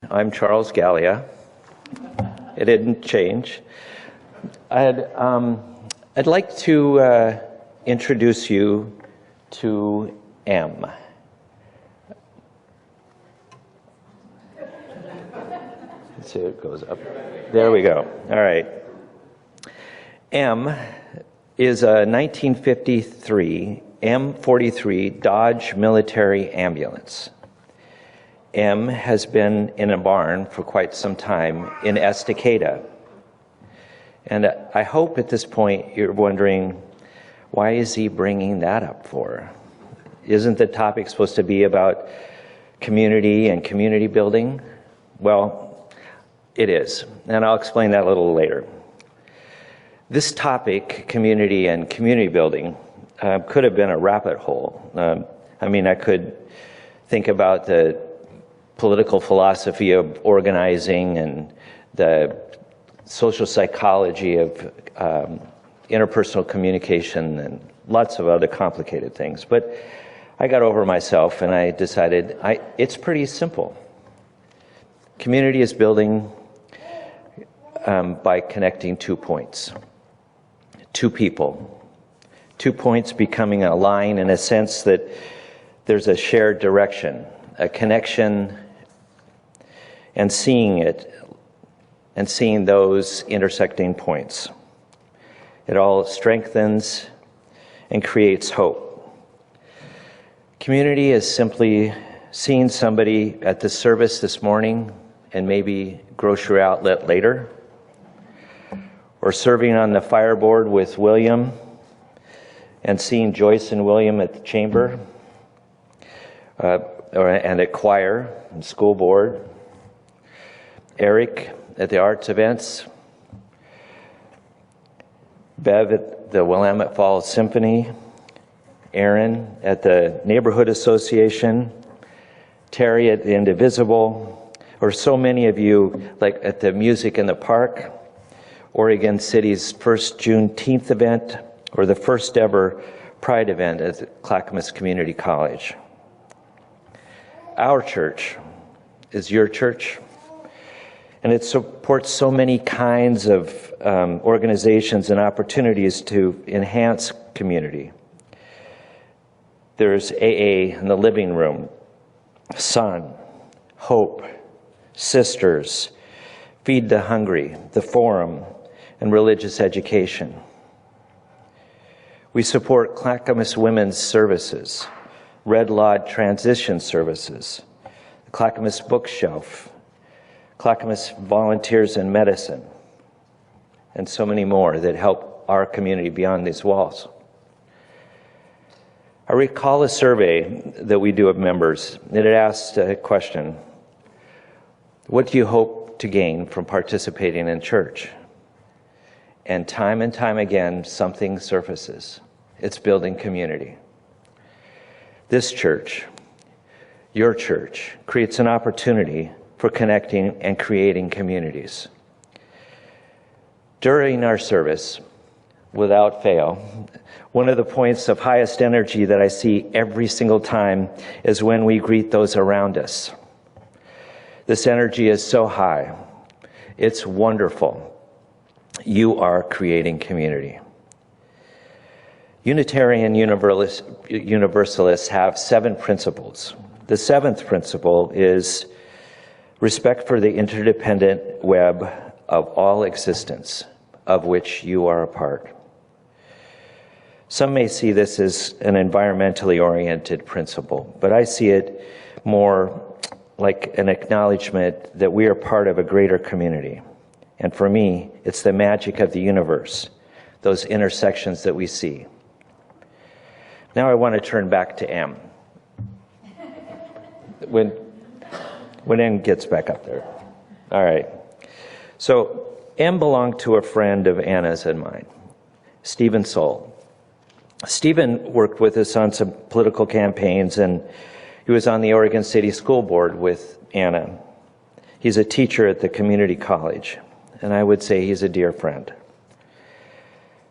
I'm Charles Gallia. It didn't change. I'd like to introduce you to M. Let's see if it goes up. There we go. All right. M is a 1953 M43 Dodge military ambulance. M has been in a barn for quite some time in Estacada. And I hope at this point you're wondering, why is he bringing that up for? Isn't the topic supposed to be about community and community building? Well, it is, and I'll explain that a little later. This topic, community and community building, could have been a rabbit hole. I could think about the political philosophy of organizing and the social psychology of interpersonal communication and lots of other complicated things. But I got over myself and I decided it's pretty simple. Community is building by connecting 2 points, 2 people. 2 points becoming a line in a sense that there's a shared direction, a connection, and seeing it, and seeing those intersecting points. It all strengthens and creates hope. Community is simply seeing somebody at the service this morning and maybe grocery outlet later, or serving on the fireboard with William and seeing Joyce and William at the chamber, and at choir and school board, Eric at the arts events, Bev at the Willamette Falls Symphony, Aaron at the Neighborhood Association, Terry at the Indivisible, or so many of you like at the Music in the Park, Oregon City's first Juneteenth event, or the first ever Pride event at Clackamas Community College. Our church is your church, and it supports so many kinds of organizations and opportunities to enhance community. There's AA in the living room, Sun, Hope, Sisters, Feed the Hungry, the Forum, and religious education. We support Clackamas Women's Services, Red Lodge Transition Services, the Clackamas Bookshelf, Clackamas Volunteers in Medicine, and so many more that help our community beyond these walls. I recall a survey that we do of members. It asked a question: what do you hope to gain from participating in church? And time again, something surfaces. It's building community. This church, your church, creates an opportunity for connecting and creating communities. During our service, without fail, one of the points of highest energy that I see every single time is when we greet those around us. This energy is so high. It's wonderful. You are creating community. Unitarian Universalists have 7 principles. The 7th principle is respect for the interdependent web of all existence, of which you are a part. Some may see this as an environmentally oriented principle, but I see it more like an acknowledgement that we are part of a greater community. And for me, it's the magic of the universe, those intersections that we see. Now I want to turn back to M. When M gets back up there. All right. So M belonged to a friend of Anna's and mine, Stephen Soul. Stephen worked with us on some political campaigns, and he was on the Oregon City School Board with Anna. He's a teacher at the community college, and I would say he's a dear friend.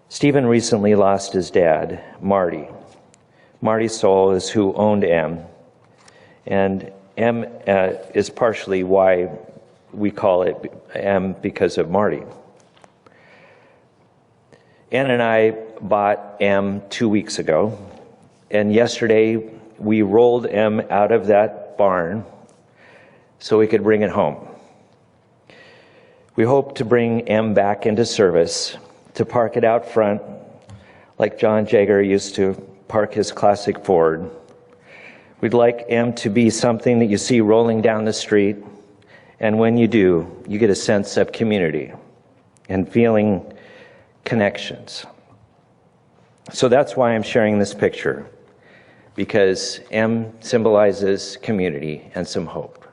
Stephen recently lost his dad, Marty. Marty Soul is who owned M, and M is partially why we call it M, because of Marty. Ann and I bought M 2 weeks ago, and yesterday we rolled M out of that barn so we could bring it home. We hope to bring M back into service, to park it out front like John Jagger used to park his classic Ford. We'd like M to be something that you see rolling down the street, and when you do, you get a sense of community and feeling connections. So that's why I'm sharing this picture, because M symbolizes community and some hope.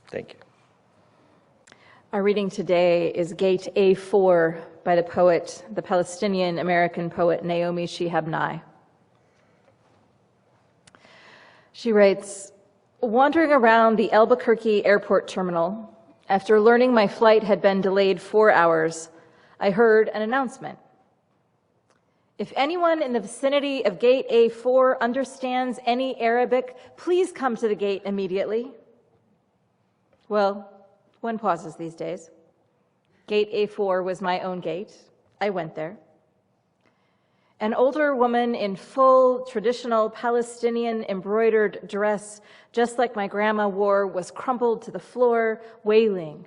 Thank you. Our reading today is Gate A4 by the Palestinian-American poet Naomi Shihab Nye. She writes, "Wandering around the Albuquerque airport terminal, after learning my flight had been delayed 4 hours, I heard an announcement. If anyone in the vicinity of Gate A4 understands any Arabic, please come to the gate immediately." Well, one pauses these days. Gate A4 was my own gate. I went there. An older woman in full traditional Palestinian embroidered dress, just like my grandma wore, was crumpled to the floor, wailing.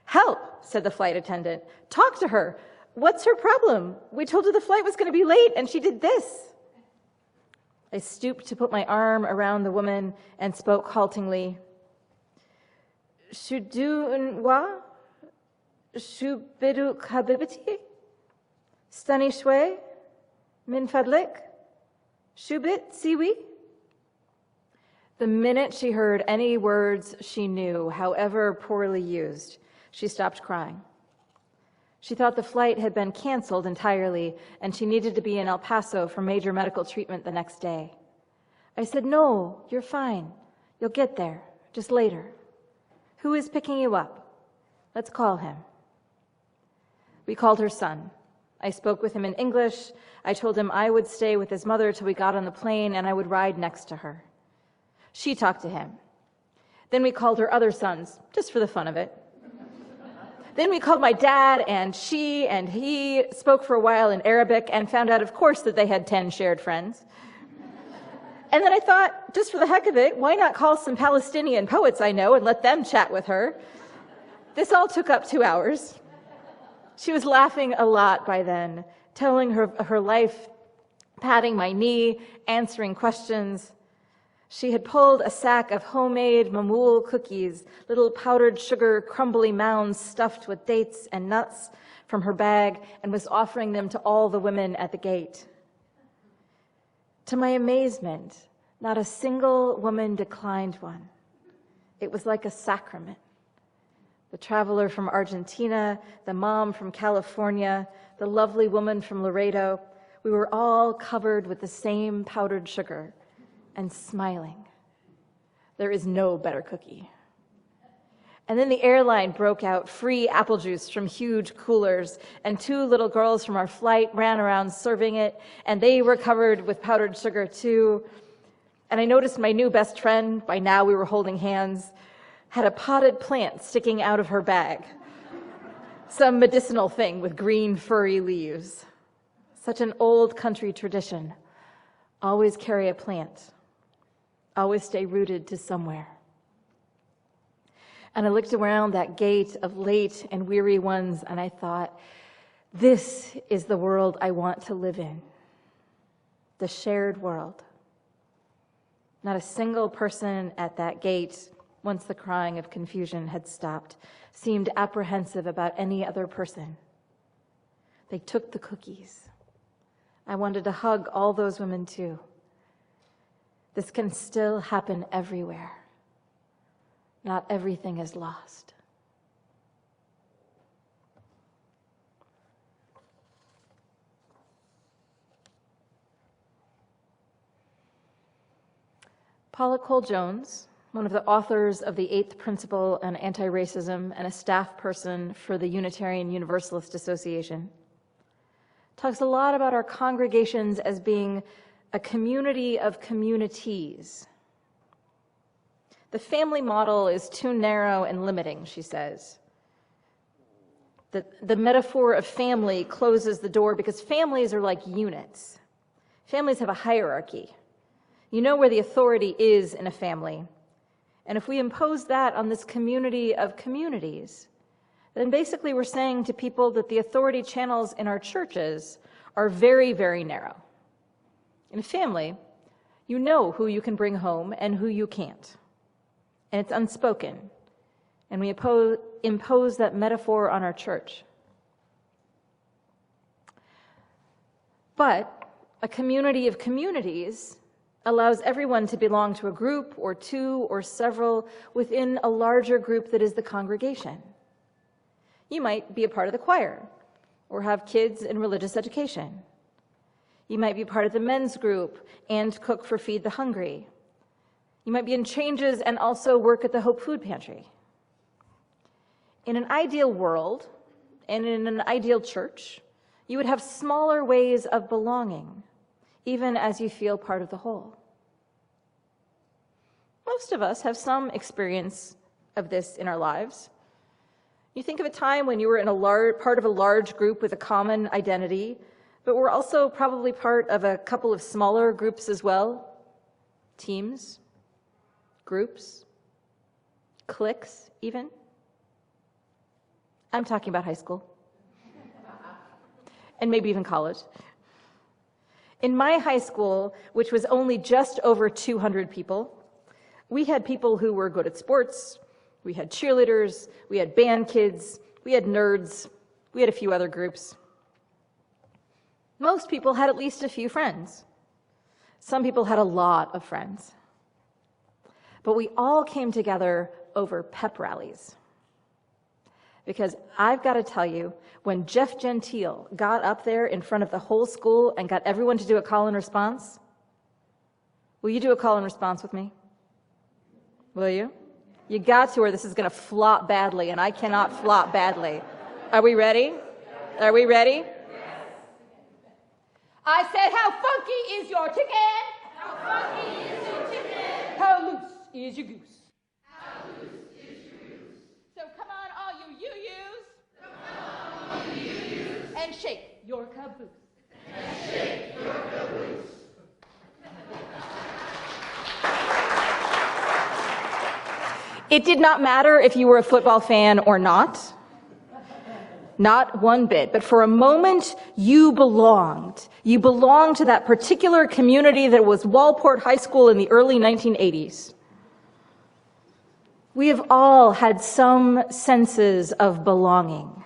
"Help," said the flight attendant. "Talk to her. What's her problem? We told her the flight was going to be late and she did this." I stooped to put my arm around the woman and spoke haltingly. "Shudunwa? Shubiduk habibati? Stani shwe? Min fadlik? Shubit siwi?" The minute she heard any words she knew, however poorly used, she stopped crying. She thought the flight had been canceled entirely and she needed to be in El Paso for major medical treatment the next day. I said, "No, you're fine. You'll get there, just later. Who is picking you up? Let's call him." We called her son. I spoke with him in English. I told him I would stay with his mother till we got on the plane and I would ride next to her. She talked to him. Then we called her other sons, just for the fun of it. Then we called my dad, and she and he spoke for a while in Arabic and found out, of course, that they had 10 shared friends. And then I thought, just for the heck of it, why not call some Palestinian poets I know and let them chat with her? This all took up 2 hours. She was laughing a lot by then, telling her life, patting my knee, answering questions. She had pulled a sack of homemade mamoul cookies, little powdered sugar crumbly mounds stuffed with dates and nuts, from her bag and was offering them to all the women at the gate. To my amazement, not a single woman declined one. It was like a sacrament. The traveler from Argentina, the mom from California, the lovely woman from Laredo, we were all covered with the same powdered sugar and smiling. There is no better cookie. And then the airline broke out free apple juice from huge coolers, and 2 little girls from our flight ran around serving it, and they were covered with powdered sugar too. And I noticed my new best friend, by now we were holding hands, had a potted plant sticking out of her bag. Some medicinal thing with green furry leaves. Such an old country tradition. Always carry a plant. Always stay rooted to somewhere. And I looked around that gate of late and weary ones, and I thought, this is the world I want to live in. The shared world. Not a single person at that gate, once the crying of confusion had stopped, seemed apprehensive about any other person. They took the cookies. I wanted to hug all those women too. This can still happen everywhere. Not everything is lost. Paula Cole Jones, one of the authors of the 8th Principle on Anti-Racism and a staff person for the Unitarian Universalist Association, talks a lot about our congregations as being a community of communities, The family model is too narrow and limiting, she says. The metaphor of family closes the door because families are like units. Families have a hierarchy. You know where the authority is in a family. And if we impose that on this community of communities, then basically we're saying to people that the authority channels in our churches are very, very narrow. In a family, you know who you can bring home and who you can't. And it's unspoken. And we impose that metaphor on our church. But a community of communities allows everyone to belong to a group or two or several within a larger group that is the congregation. You might be a part of the choir or have kids in religious education. You might be part of the men's group and cook for Feed the Hungry. You might be in changes and also work at the Hope Food Pantry. In an ideal world, and in an ideal church, you would have smaller ways of belonging, even as you feel part of the whole. Most of us have some experience of this in our lives. You think of a time when you were in part of a large group with a common identity, but were also probably part of a couple of smaller groups as well. Teams, groups, cliques even. I'm talking about high school. And maybe even college. In my high school, which was only just over 200 people, we had people who were good at sports, we had cheerleaders, we had band kids, we had nerds, we had a few other groups. Most people had at least a few friends. Some people had a lot of friends. But we all came together over pep rallies. Because I've got to tell you, when Jeff Gentile got up there in front of the whole school and got everyone to do a call and response, will you do a call and response with me? Will you? You got to, or this is going to flop badly, and I cannot flop badly. Are we ready? Are we ready? I said, how funky is your chicken? How funky is your chicken? How loose is your goose? How loose is your goose? So come on, all you you-yous. Come on, all you you-yous. And shake your caboose. And shake your caboose. It did not matter if you were a football fan or not. Not one bit. But for a moment, you belonged. You belonged to that particular community that was Walport High School in the early 1980s. We have all had some senses of belonging.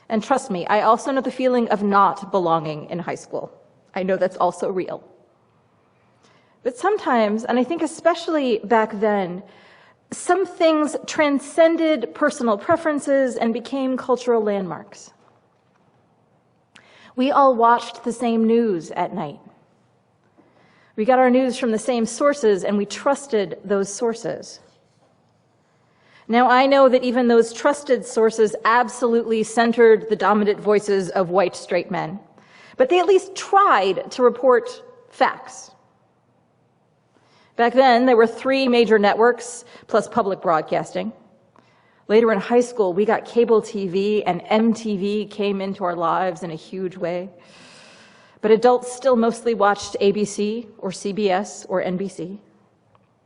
And trust me, I also know the feeling of not belonging in high school. I know that's also real. But sometimes, and I think especially back then, some things transcended personal preferences and became cultural landmarks. We all watched the same news at night. We got our news from the same sources, and we trusted those sources. Now, I know that even those trusted sources absolutely centered the dominant voices of white straight men, but they at least tried to report facts. Back then, there were 3 major networks plus public broadcasting. Later in high school, we got cable TV, and MTV came into our lives in a huge way. But adults still mostly watched ABC or CBS or NBC.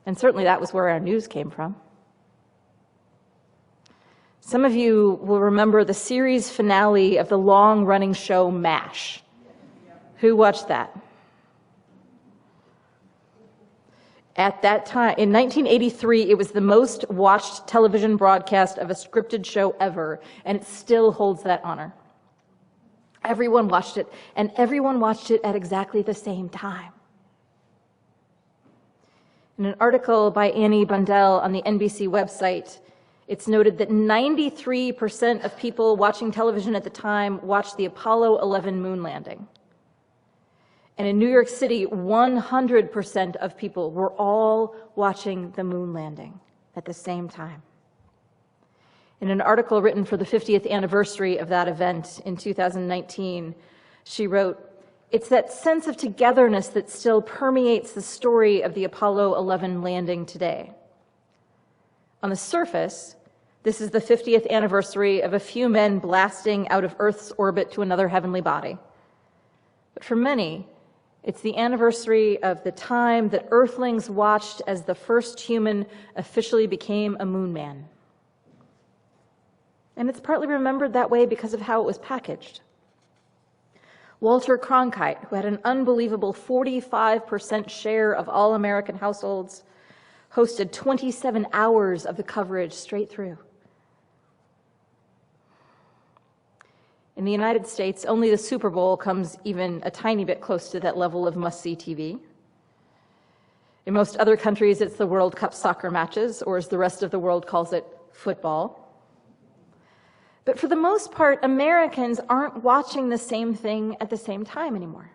And certainly that was where our news came from. Some of you will remember the series finale of the long-running show MASH. Who watched that? At that time, in 1983, it was the most watched television broadcast of a scripted show ever, and it still holds that honor. Everyone watched it, and everyone watched it at exactly the same time. In an article by Annie Bundell on the NBC website, it's noted that 93% of people watching television at the time watched the Apollo 11 moon landing. And in New York City, 100% of people were all watching the moon landing at the same time. In an article written for the 50th anniversary of that event in 2019, she wrote, "It's that sense of togetherness that still permeates the story of the Apollo 11 landing today. On the surface, this is the 50th anniversary of a few men blasting out of Earth's orbit to another heavenly body. But for many, it's the anniversary of the time that Earthlings watched as the first human officially became a moon man. And it's partly remembered that way because of how it was packaged. Walter Cronkite, who had an unbelievable 45% share of all American households, hosted 27 hours of the coverage straight through. In the United States, only the Super Bowl comes even a tiny bit close to that level of must-see TV. In most other countries, it's the World Cup soccer matches, or as the rest of the world calls it, football. But for the most part, Americans aren't watching the same thing at the same time anymore.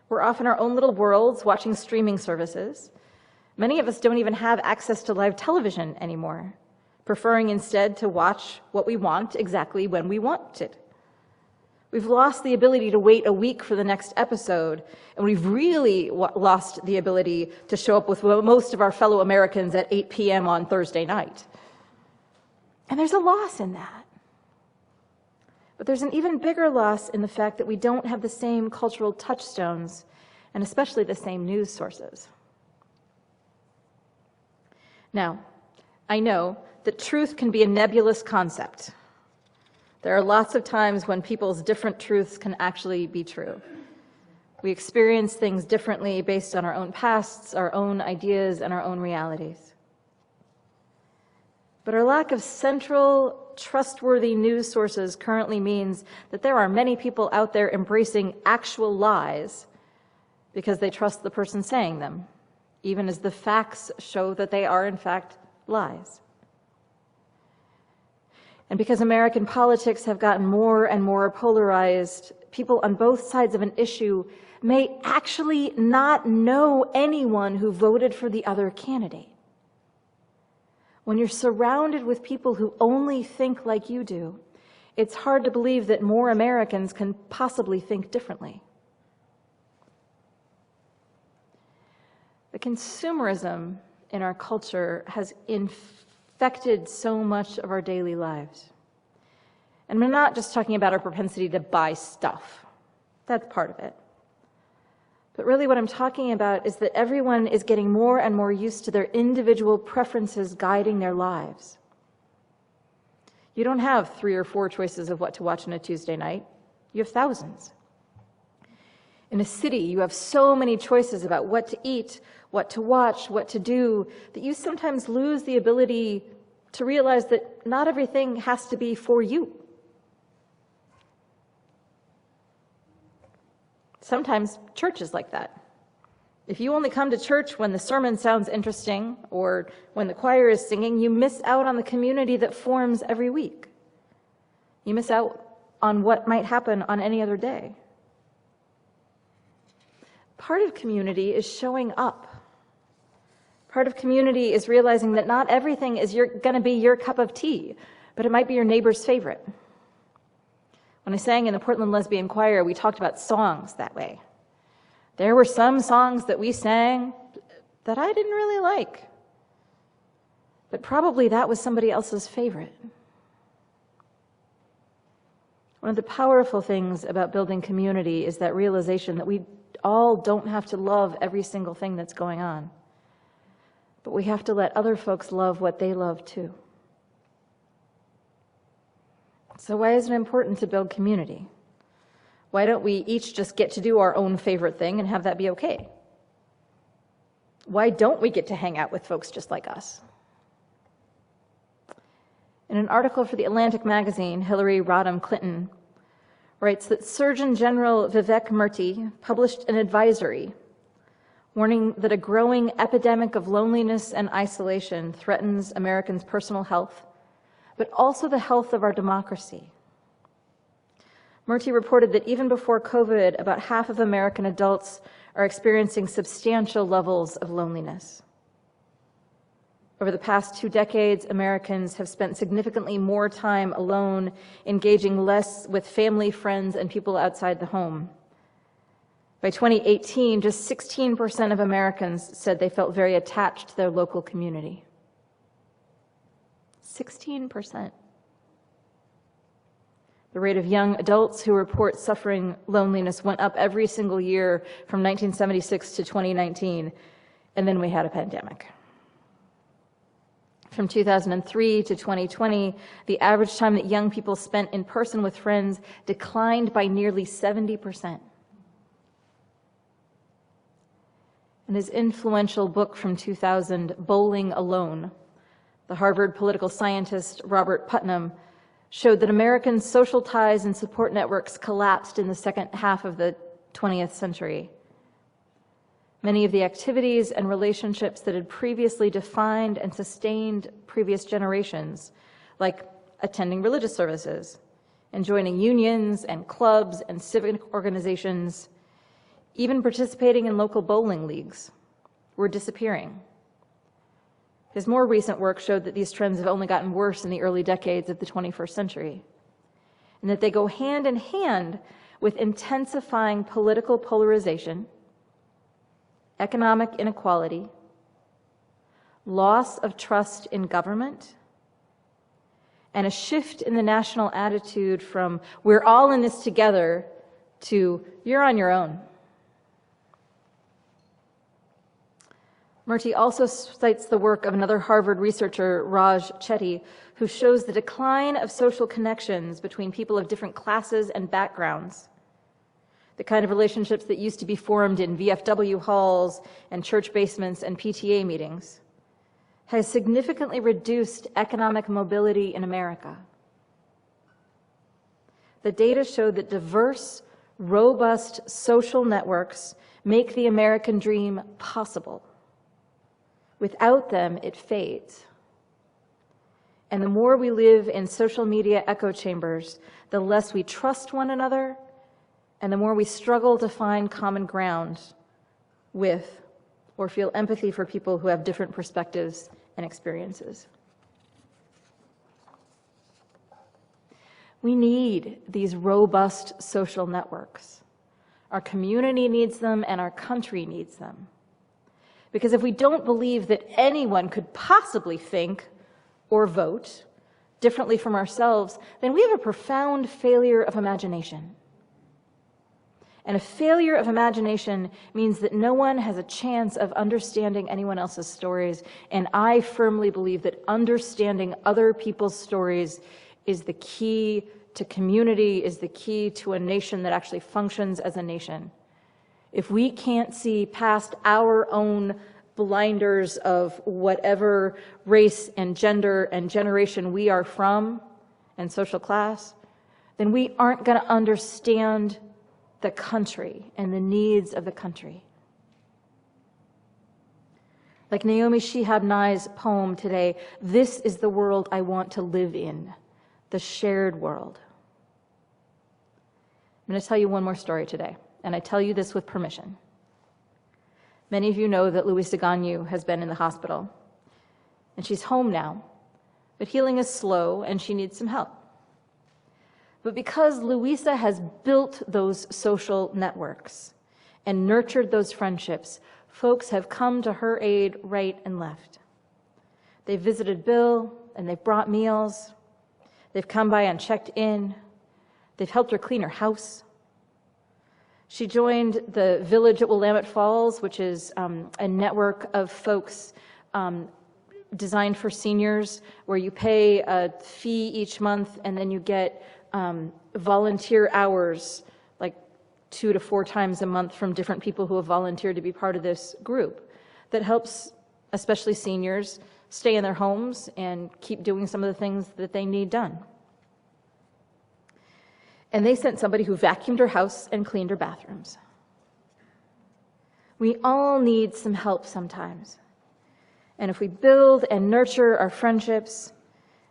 We're off in our own little worlds watching streaming services. Many of us don't even have access to live television anymore, preferring instead to watch what we want exactly when we want it. We've lost the ability to wait a week for the next episode, and we've really lost the ability to show up with most of our fellow Americans at 8 p.m. on Thursday night. And there's a loss in that. But there's an even bigger loss in the fact that we don't have the same cultural touchstones, and especially the same news sources. Now, I know that truth can be a nebulous concept. There are lots of times when people's different truths can actually be true. We experience things differently based on our own pasts, our own ideas, and our own realities. But our lack of central, trustworthy news sources currently means that there are many people out there embracing actual lies because they trust the person saying them, even as the facts show that they are, in fact, lies. And because American politics have gotten more and more polarized, people on both sides of an issue may actually not know anyone who voted for the other candidate. When you're surrounded with people who only think like you do, it's hard to believe that more Americans can possibly think differently. The consumerism in our culture has infected so much of our daily lives. And we're not just talking about our propensity to buy stuff. That's part of it. But really what I'm talking about is that everyone is getting more and more used to their individual preferences guiding their lives. You don't have 3 or 4 choices of what to watch on a Tuesday night. You have thousands. In a city, you have so many choices about what to eat, what to watch, what to do, that you sometimes lose the ability to realize that not everything has to be for you. Sometimes church is like that. If you only come to church when the sermon sounds interesting or when the choir is singing, you miss out on the community that forms every week. You miss out on what might happen on any other day. Part of community is showing up. Part of community is realizing that not everything is going to be your cup of tea, but it might be your neighbor's favorite. When I sang in the Portland Lesbian Choir, we talked about songs that way. There were some songs that we sang that I didn't really like, but probably that was somebody else's favorite. One of the powerful things about building community is that realization that we all don't have to love every single thing that's going on, but we have to let other folks love what they love too. So why is it important to build community? Why don't we each just get to do our own favorite thing and have that be okay? Why don't we get to hang out with folks just like us? In an article for the Atlantic magazine, Hillary Rodham Clinton writes that Surgeon General Vivek Murthy published an advisory warning that a growing epidemic of loneliness and isolation threatens Americans' personal health, but also the health of our democracy. Murthy reported that even before COVID, about half of American adults are experiencing substantial levels of loneliness. Over the past 2 decades, Americans have spent significantly more time alone, engaging less with family, friends, and people outside the home. By 2018, just 16% of Americans said they felt very attached to their local community. 16%. The rate of young adults who report suffering loneliness went up every single year from 1976 to 2019, and then we had a pandemic. From 2003 to 2020, the average time that young people spent in person with friends declined by nearly 70%. In his influential book from 2000, Bowling Alone, the Harvard political scientist Robert Putnam showed that American social ties and support networks collapsed in the second half of the 20th century. Many of the activities and relationships that had previously defined and sustained previous generations, like attending religious services and joining unions and clubs and civic organizations, even participating in local bowling leagues, were disappearing. His more recent work showed that these trends have only gotten worse in the early decades of the 21st century, and that they go hand in hand with intensifying political polarization, economic inequality, loss of trust in government, and a shift in the national attitude from "we're all in this together" to "you're on your own." Murty also cites the work of another Harvard researcher, Raj Chetty, who shows the decline of social connections between people of different classes and backgrounds. The kind of relationships that used to be formed in VFW halls and church basements and PTA meetings has significantly reduced economic mobility in America. The data show that diverse, robust social networks make the American dream possible. Without them, it fades. And the more we live in social media echo chambers, the less we trust one another, and the more we struggle to find common ground with or feel empathy for people who have different perspectives and experiences. We need these robust social networks. Our community needs them, and our country needs them. Because if we don't believe that anyone could possibly think or vote differently from ourselves, then we have a profound failure of imagination. And a failure of imagination means that no one has a chance of understanding anyone else's stories. And I firmly believe that understanding other people's stories is the key to community, is the key to a nation that actually functions as a nation. If we can't see past our own blinders of whatever race and gender and generation we are from and social class, then we aren't going to understand the country and the needs of the country. Like Naomi Shihab Nye's poem today, "This is the world I want to live in, the shared world." I'm going to tell you one more story today. And I tell you this with permission. Many of you know that Luisa Ganyu has been in the hospital, and she's home now, but healing is slow and she needs some help. But because Luisa has built those social networks and nurtured those friendships, folks have come to her aid right and left. They've visited Bill and they've brought meals. They've come by and checked in. They've helped her clean her house. She joined the Village at Willamette Falls, which is a network of folks designed for seniors, where you pay a fee each month and then you get volunteer hours, like 2 to 4 times a month, from different people who have volunteered to be part of this group that helps especially seniors stay in their homes and keep doing some of the things that they need done. And they sent somebody who vacuumed her house and cleaned her bathrooms. We all need some help sometimes. And if we build and nurture our friendships,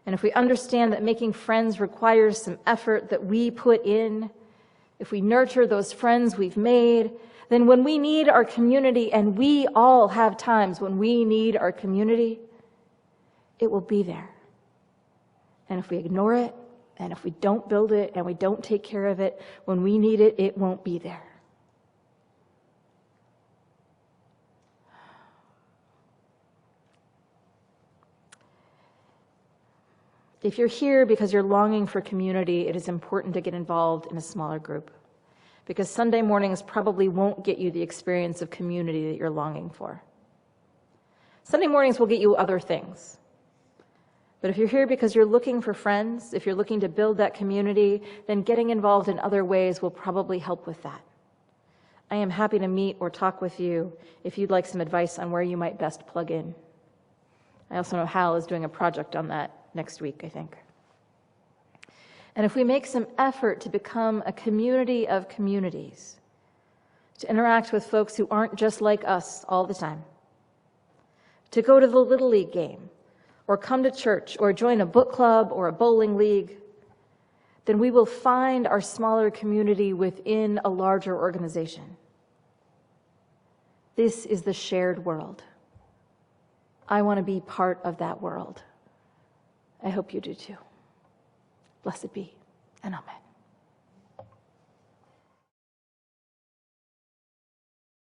and if we understand that making friends requires some effort that we put in, if we nurture those friends we've made, then when we need our community, and we all have times when we need our community, it will be there. And if we ignore it, and if we don't build it and we don't take care of it, when we need it, it won't be there. If you're here because you're longing for community, it is important to get involved in a smaller group, because Sunday mornings probably won't get you the experience of community that you're longing for. Sunday mornings will get you other things. But if you're here because you're looking for friends, if you're looking to build that community, then getting involved in other ways will probably help with that. I am happy to meet or talk with you if you'd like some advice on where you might best plug in. I also know Hal is doing a project on that next week, I think. And if we make some effort to become a community of communities, to interact with folks who aren't just like us all the time, to go to the Little League game, or come to church, or join a book club or a bowling league, then we will find our smaller community within a larger organization. This is the shared world. I want to be part of that world. I hope you do too. Blessed be, and amen.